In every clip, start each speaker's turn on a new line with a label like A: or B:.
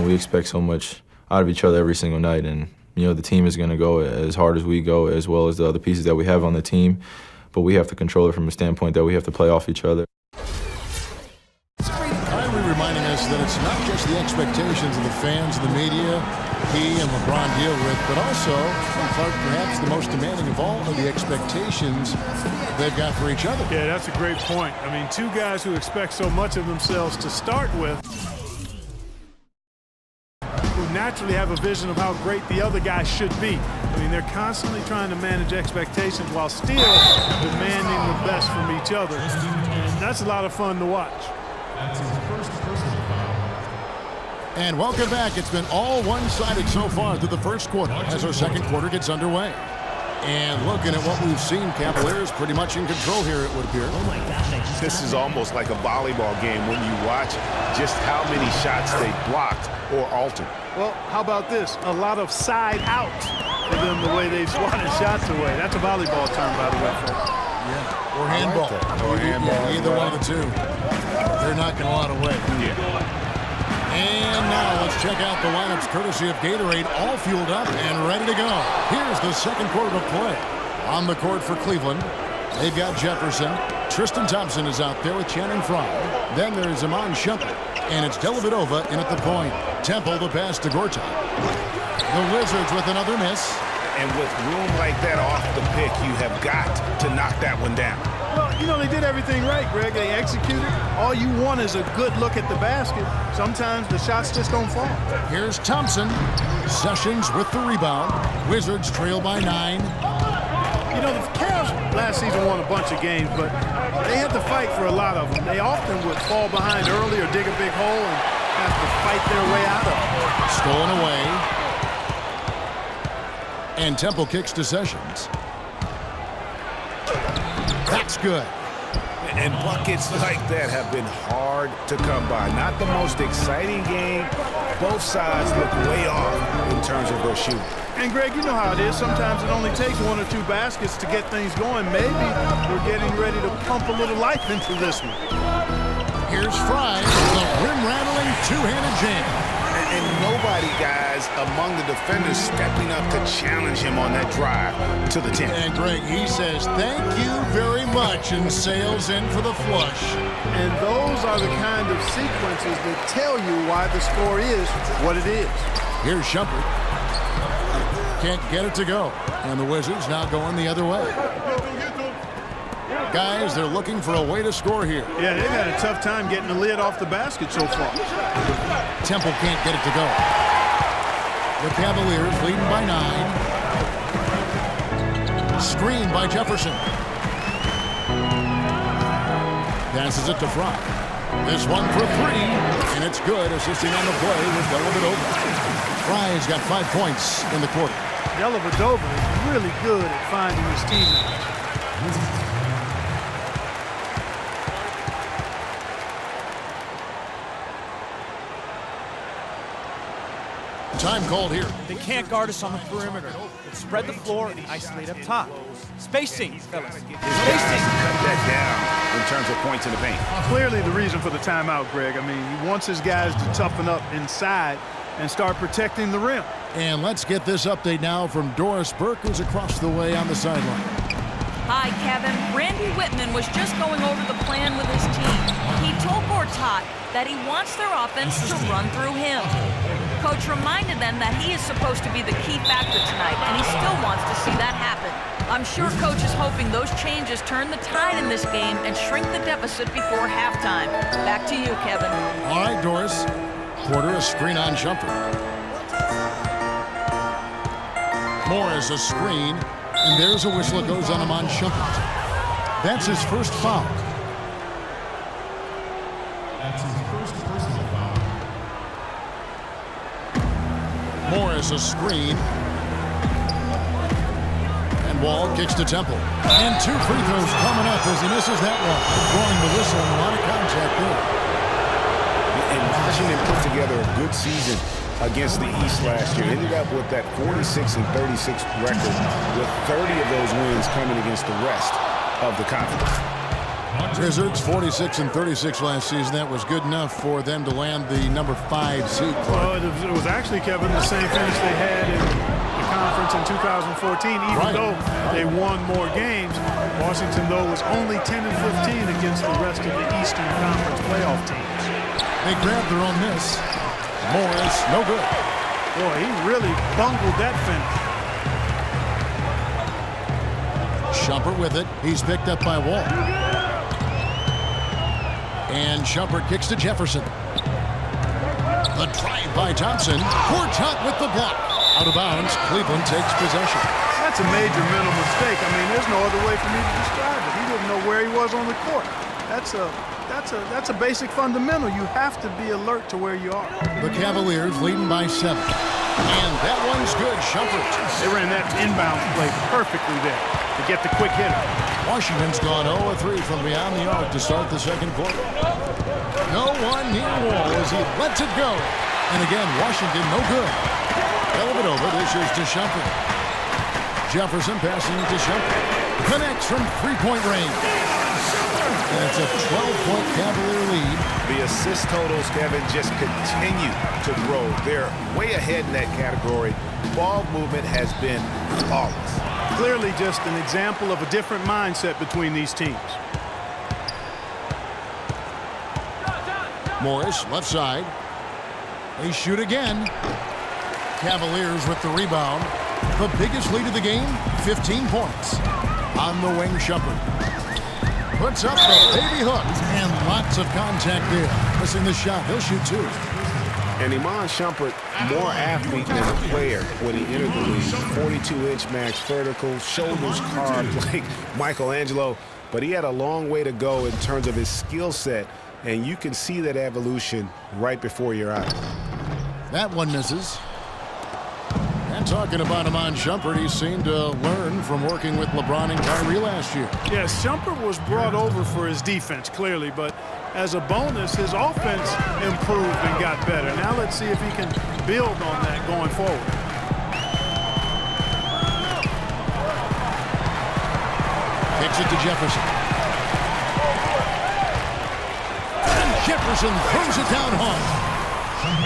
A: We expect so much out of each other every single night, and the team is going to go as hard as we go, as well as the other pieces that we have on the team. But we have to control it from a standpoint that we have to play off each other.
B: Kyrie reminding us that it's not just the expectations of the fans and the media he and LeBron deal with, but also, in part, perhaps the most demanding of all of the expectations they've got for each other.
C: Yeah, that's a great point. I mean, two guys who expect so much of themselves to start with, who naturally have a vision of how great the other guy should be. I mean, they're constantly trying to manage expectations while still demanding the best from each other. And that's a lot of fun to watch.
D: That's his first personal foul.
B: And welcome back. It's been all one-sided so far through the first quarter as our second quarter gets underway. And looking at what we've seen, Cavaliers pretty much in control here, it would appear.
E: Oh my gosh, this is almost like a volleyball game when you watch just how many shots they blocked or altered.
C: Well, how about this? A lot of side out for them, the way they swatted shots away. That's a volleyball term, by the way, folks.
B: Yeah, or handball. Or handball. Yeah, either one of the two. They're knocking a lot away.
E: Yeah.
B: And now let's check out the lineups courtesy of Gatorade, all fueled up and ready to go. Here's the second quarter of play. On the court for Cleveland, they've got Jefferson. Tristan Thompson is out there with Channing Frye. Then there's Iman Shumpert, and it's Dellavedova in at the point. Temple the pass to Gortat. The Wizards with another miss.
E: And with room like that off the pick, you have got to knock that one down.
C: Well, they did everything right, Greg. They executed. All you want is a good look at the basket. Sometimes the shots just don't fall.
B: Here's Thompson. Sessions with the rebound. Wizards trail by 9.
C: The Cavs last season won a bunch of games, but they had to fight for a lot of them. They often would fall behind early or dig a big hole and have to fight their way out of it.
B: Stolen away. And Temple kicks to Sessions. That's good.
E: And buckets like that have been hard to come by. Not the most exciting game. Both sides look way off in terms of their shooting.
C: And, Greg, you know how it is. Sometimes it only takes one or two baskets to get things going. Maybe we're getting ready to pump a little life into this one.
B: Here's Frye with a rim-rattling two-handed jam.
E: And nobody, guys, among the defenders stepping up to challenge him on that drive to the 10.
B: And, Greg, he says, thank you very much, and sails in for the flush.
C: And those are the kind of sequences that tell you why the score is what it is.
B: Here's Shumpert. Can't get it to go. And the Wizards now going the other way. Guys, they're looking for a way to score here.
C: Yeah, they've had a tough time getting the lid off the basket so far.
B: Temple can't get it to go. The Cavaliers leading by 9. Screen by Jefferson. Passes it to Frye. This one for 3, and it's good, assisting on the play with Dellavedova. Frye's got 5 points in the quarter.
C: Dellavedova is really good at finding his teammates.
B: Time called here.
F: They can't guard us on the perimeter. Let's spread the floor and isolate up top. Spacing, fellas. Spacing.
E: Cut that down in terms of points in the paint.
C: Clearly the reason for the timeout, Greg. I mean, he wants his guys to toughen up inside and start protecting the rim.
B: And let's get this update now from Doris Burke, who's across the way on the sideline.
G: Hi, Kevin. Randy Whitman was just going over the plan with his team. He told Gortat that he wants their offense to run through him. Coach reminded them that he is supposed to be the key factor tonight, and he still wants to see that happen. I'm sure Coach is hoping those changes turn the tide in this game and shrink the deficit before halftime. Back to you, Kevin.
B: All right, Doris. Porter, a screen on Shumpert. Moore is a screen, and there's a whistle that goes on him on Shumpert. That's his first foul.
D: That's his first personal foul.
B: Moore is a screen. And Wall kicks to Temple. And 2 free throws coming up as he misses that one. Blowing the whistle and a lot of contact there.
E: And Washington put together a good season against the East last year. Ended up with that 46-36 record, with 30 of those wins coming against the rest of the conference.
B: Wizards 46 and 36 last season. That was good enough for them to land the number 5 seed.
C: Well, it was actually, Kevin, the same finish they had in the conference in 2014, even though they won more games. Washington, though, was only 10 and 15 against the rest of the Eastern Conference playoff teams.
B: They grabbed their own miss. Morris, no good.
C: Boy, he really bungled that finish.
B: Shumpert with it. He's picked up by Wall. And Shumpert kicks to Jefferson. The drive by Thompson. Gortat with the block. Out of bounds. Cleveland takes possession.
C: That's a major mental mistake. I mean, there's no other way for me to describe it. He didn't know where he was on the court. That's a basic fundamental. You have to be alert to where you are.
B: The Cavaliers leading by 7. And that one's good. Shumpert.
C: They ran that inbound play perfectly there to get the quick hitter.
B: Washington's gone 0-3 from beyond the arc to start the second quarter. No one near Wall as he lets it go. And again, Washington no good. Dellavedova dishes to Shumpert. Jefferson passing to Shumpert. Connects from three-point range. And it's a 12-point Cavalier lead.
E: The assist totals, Kevin, just continue to grow. They're way ahead in that category. Ball movement has been flawless.
C: Clearly just an example of a different mindset between these teams.
B: Morris, left side. They shoot again. Cavaliers with the rebound. The biggest lead of the game, 15 points. On the wing, Shumpert. Puts up the baby hook. And lots of contact there. Missing the shot. He'll shoot 2.
E: And Iman Shumpert, more athlete than a player when he entered the league. 42-inch max vertical, shoulders carved like Michelangelo. But he had a long way to go in terms of his skill set. And you can see that evolution right before your eyes.
B: That one misses. And talking about Iman Shumpert, he seemed to learn from working with LeBron and Kyrie last year.
C: Yes, Shumpert was brought over for his defense, clearly, but as a bonus, his offense improved and got better. Now let's see if he can build on that going forward.
B: Kicks it to Jefferson. And Jefferson throws it down hard.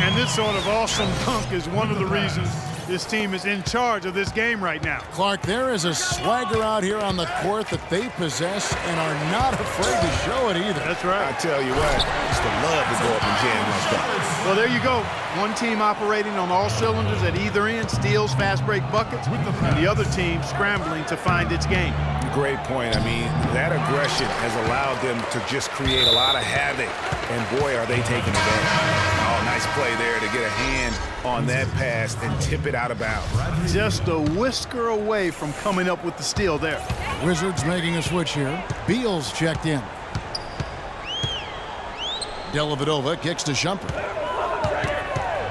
C: And this sort of awesome dunk is one of the reasons this team is in charge of this game right now.
B: Clark, there is a swagger out here on the court that they possess and are not afraid to show it either.
C: That's right.
E: I tell you what, I used to love to go up and jam like that.
C: Well, there you go. One team operating on all cylinders at either end, steals, fast break buckets, and the other team scrambling to find its game.
E: Great point. I mean, that aggression has allowed them to just create a lot of havoc. And boy, are they taking advantage. Oh, nice play there to get a hand on that pass and tip it out of bounds.
C: Just a whisker away from coming up with the steal there.
B: Wizards making a switch here. Beal's checked in. Dellavedova kicks to Shumpert.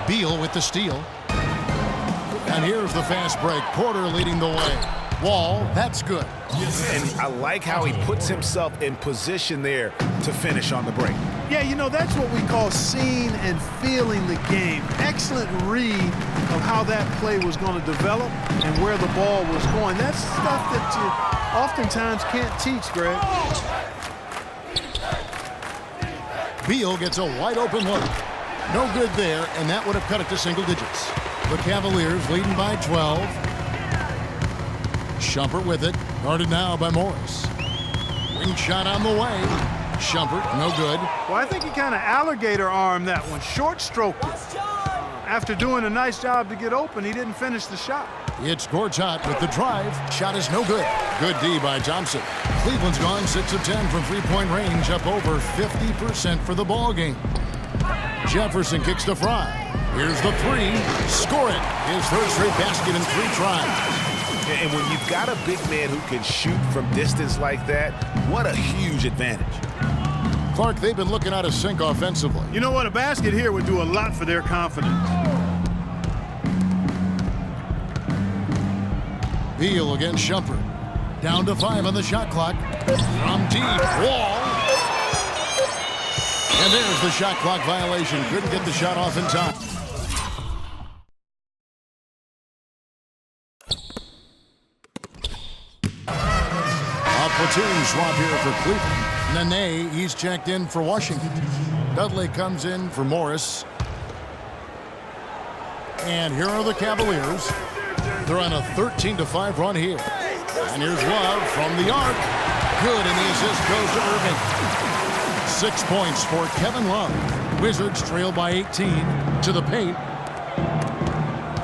B: Beal with the steal. And here's the fast break. Porter leading the way. Wall, that's good.
E: And I like how he puts himself in position there to finish on the break.
C: Yeah, you know, that's what we call seeing and feeling the game. Excellent read of how that play was going to develop and where the ball was going. That's stuff that you oftentimes can't teach, Greg.
B: Beal gets a wide open look. No good there, and that would have cut it to single digits. The Cavaliers leading by 12. Shumpert with it, guarded now by Morris. Wing shot on the way. Shumpert, no good.
C: Well, I think he kind of alligator armed that one, short stroked it. After doing a nice job to get open, he didn't finish the shot.
B: It's Gortat with the drive. Shot is no good. Good D by Thompson. Cleveland's gone 6 of 10 from three-point range, up over 50% for the ball game. Jefferson kicks to Fry. Here's the three. Score it. His third straight basket in 3 tries.
E: And when you've got a big man who can shoot from distance like that, what a huge advantage.
B: Clark, they've been looking out of sync offensively.
C: You know what? A basket here would do a lot for their confidence.
B: Beal against Shumpert. Down to 5 on the shot clock. From deep. Wall. And there's the shot clock violation. Couldn't get the shot off in time. A platoon swap here for Cleveland. Nene, he's checked in for Washington. Dudley comes in for Morris. And here are the Cavaliers. They're on a 13-5 run here. And here's Love from the arc. Good, and the assist goes to Irving. 6 points for Kevin Love. Wizards trail by 18 to the paint.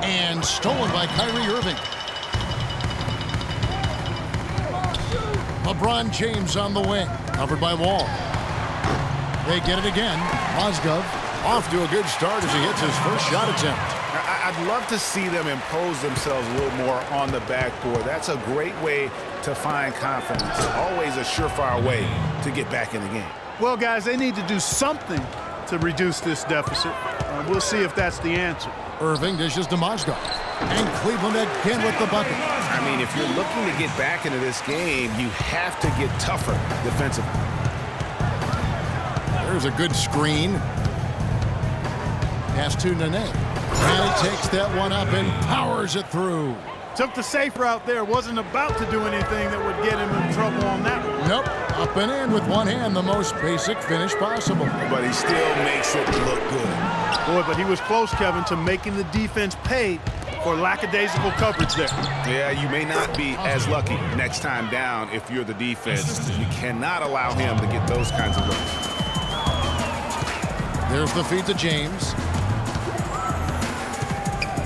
B: And stolen by Kyrie Irving. LeBron James on the wing, covered by Wall. They get it again. Mozgov off to a good start as he hits his first shot attempt.
E: I'd love to see them impose themselves a little more on the backboard. That's a great way to find confidence. Always a surefire way to get back in the game.
C: Well, guys, they need to do something to reduce this deficit. We'll see if that's the answer.
B: Irving dishes to Mozgov. And Cleveland again with the bucket.
E: I mean, if you're looking to get back into this game, you have to get tougher defensively.
B: There's a good screen. Pass to Nene. And he takes that one up and powers it through.
C: Took the safe route there. Wasn't about to do anything that would get him in trouble on that one.
B: Nope. Up and in with one hand, the most basic finish possible.
E: But he still makes it look good.
C: Boy, but he was close, Kevin, to making the defense pay for lackadaisical coverage there.
E: Yeah, you may not be as lucky next time down if you're the defense. You cannot allow him to get those kinds of looks.
B: There's the feed to James.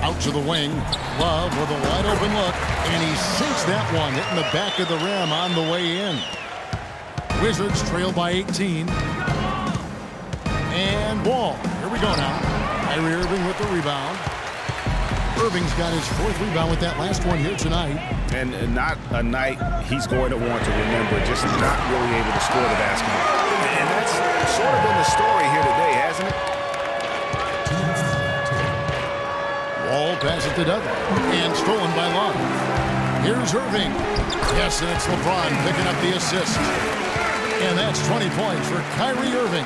B: Out to the wing. Love with a wide open look. And he sinks that one, hitting the back of the rim on the way in. Wizards trail by 18. And Wall. Here we go now. Kyrie Irving with the rebound. Irving's got his 4th rebound with that last one here tonight.
E: And not a night he's going to want to remember, just not really able to score the basketball. And that's sort of been the story here today, hasn't it?
B: Wall passes to Dudley. And stolen by Love. Here's Irving. Yes, and it's LeBron picking up the assist. And that's 20 points for Kyrie Irving.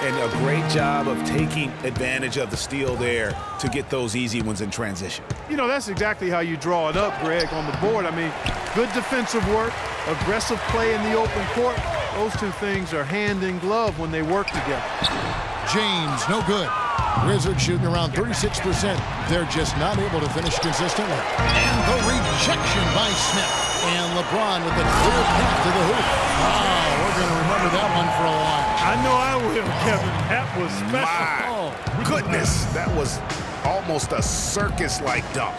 E: And a great job of taking advantage of the steal there to get those easy ones in transition.
C: You know, that's exactly how you draw it up, Greg, on the board. I mean, good defensive work, aggressive play in the open court. Those two things are hand in glove when they work together.
B: James, no good. Wizards shooting around 36%. They're just not able to finish consistently. And the rejection by Smith. And LeBron with a clear path to the hoop. Wow, we're going to remember that one for a while.
C: I know I will, Kevin. That was special.
E: My goodness, that was almost a circus-like dunk.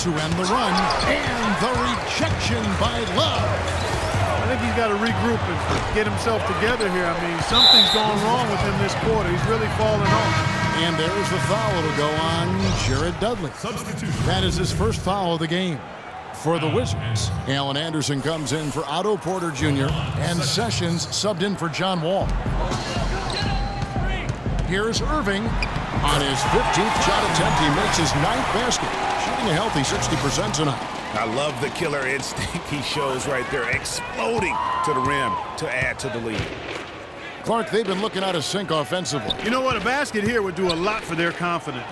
B: To end the run, and the rejection by Love.
C: I think he's got to regroup and get himself together here. I mean, something's going wrong with him this quarter. He's really falling off.
B: And there's the foul to go on Jared Dudley. That is his first foul of the game for the Wizards. Alan Anderson comes in for Otto Porter Jr. and Sessions subbed in for John Wall. Here's Irving. On his 15th shot attempt, he makes his 9th basket, shooting a healthy 60% tonight.
E: I love the killer instinct he shows right there, exploding to the rim to add to the lead.
B: Clark, they've been looking out of sync offensively.
C: You know what? A basket here would do a lot for their confidence.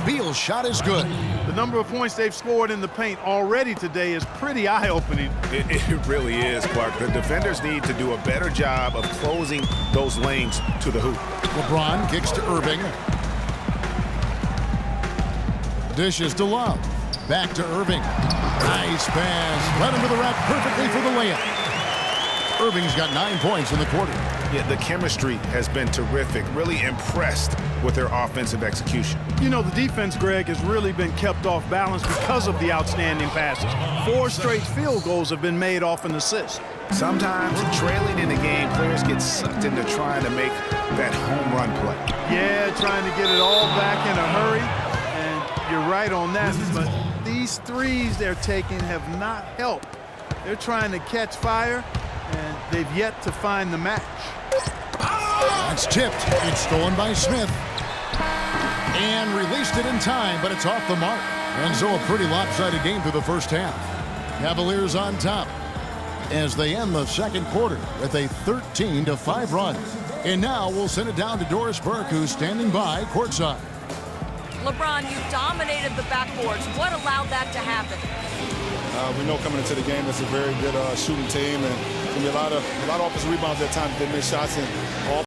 B: Beal's shot is good.
C: The number of points they've scored in the paint already today is pretty eye-opening.
E: It really is, Clark. The defenders need to do a better job of closing those lanes to the hoop.
B: LeBron kicks to Irving. Dishes to Love. Back to Irving. Nice pass. Led him to the rack perfectly for the layup. Irving's got 9 points in the quarter.
E: Yeah, the chemistry has been terrific. Really impressed with their offensive execution.
C: You know, the defense, Greg, has really been kept off balance because of the outstanding passes. 4 straight field goals have been made off an assist.
E: Sometimes trailing in the game, players get sucked into trying to make that home run play.
C: Yeah, trying to get it all back in a hurry. And you're right on that. But these threes they're taking have not helped. They're trying to catch fire, and they've yet to find the match.
B: That's tipped. It's stolen by Smith. And released it in time, but it's off the mark. And so a pretty lopsided game through the first half. Cavaliers on top as they end the second quarter with a 13-5 run. And now we'll send it down to Doris Burke, who's standing by courtside.
G: LeBron, you dominated the backboards. What allowed that to happen?
H: We know coming into the game it's a very good shooting team, and it's going to be a lot of offensive rebounds at times. They miss shots, and all